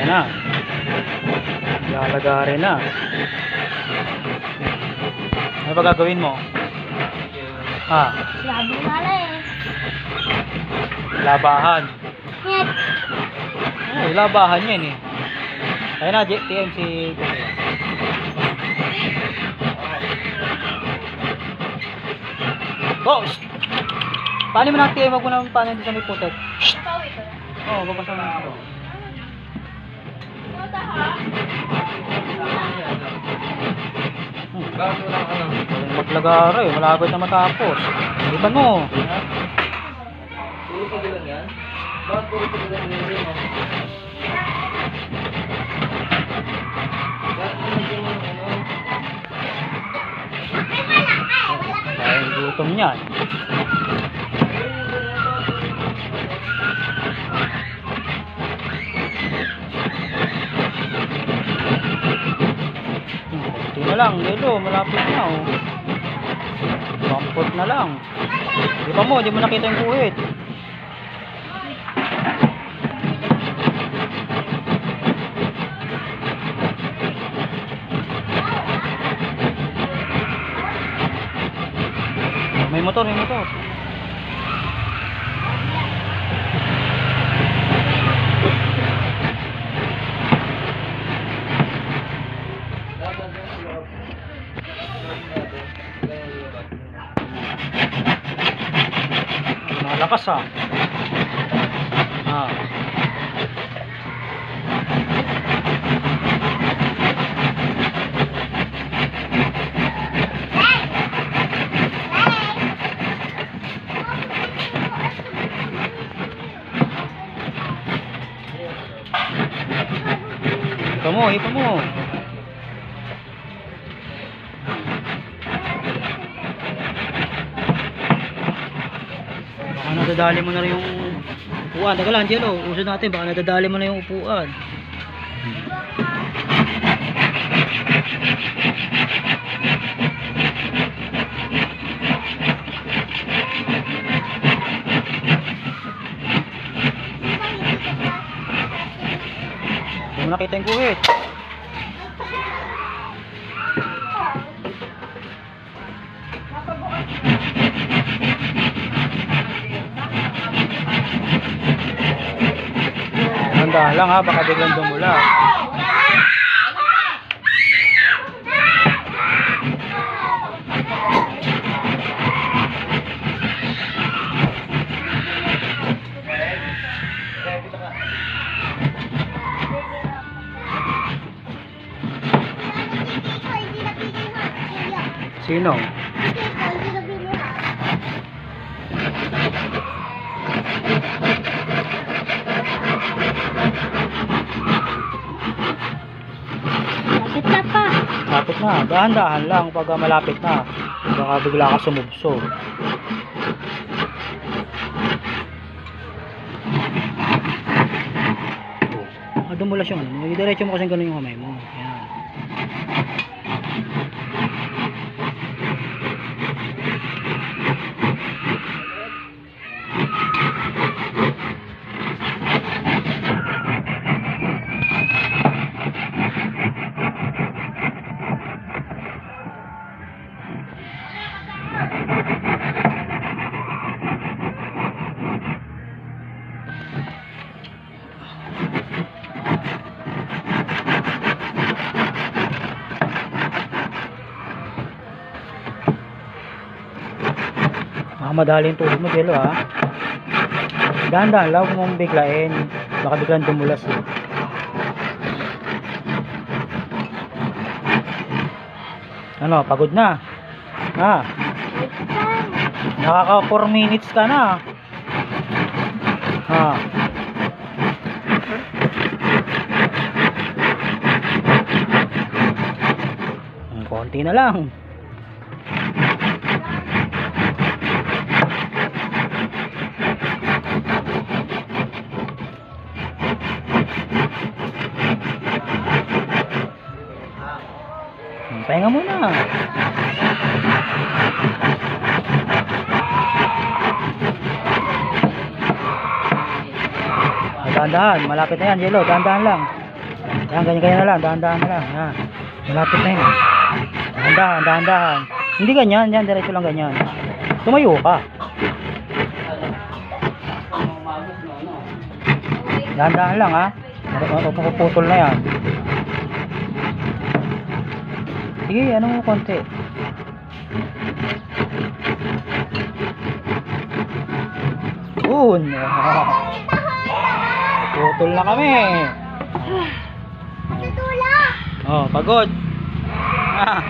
na. Lalagari na. Ano ba gagawin mo? Labo na lang eh. Labahan. Yan. Ay, labahan yan eh. Ayun na, TMC. Oh! Paano mo na TM? Wag mo na paano hindi sa may putek. Papawi ko na. Oo, babasa mo ito. Puta ha? Walang maglagara eh. Malapit na matapos. Iban mo. Puro pa lang yan? Bakit puro pa lang yan rin? Bakit nagyan mo ano? Dahil gutom niyan. Ito na lang, Lelo, malapit na oh. Comfort na lang. Di pa mo, di mo nakita yung kuhit. May motor, may motor. Malakas ah. Hipa mo. Baka nadadali mo na rin yung upuan. Teka lang, Angelo. Usod natin. Baka nadadali mo na yung upuan. Hindi mo nakita yung guhit. Handa lang ha, baka biglang dumula. Sino? Lapit na pa. Lapit na, dahan-dahan lang pag malapit na. Baka bigla ka sumubso. Dumula siya. Diretso mo kasi ganun yung kamay mo. Yan. Madali yung tulog mo, Jello ha. Dahan-dahan lang, huwag mong biglain. Baka biglang dumulas eh. Ano, pagod na? Ha? Nakaka 4 minutes ka na. Ha? Konti na lang. Pahinga muna. Dahan-dahan, malapit na yan, Jello. Dahan-dahan lang. Yan, ganyan-ganyan na lang. Dahan-dahan na lang. Yan. Malapit na yun. Dahan-dahan, dahan-dahan. Hindi ganyan. Yan, diretso lang ganyan. Tumayo ka. Dahan-dahan lang ha. Mapuputol na yan. Sige, ano mo konti. Yun. Putol na kami. Tutulak. Oh, pagod. Ah.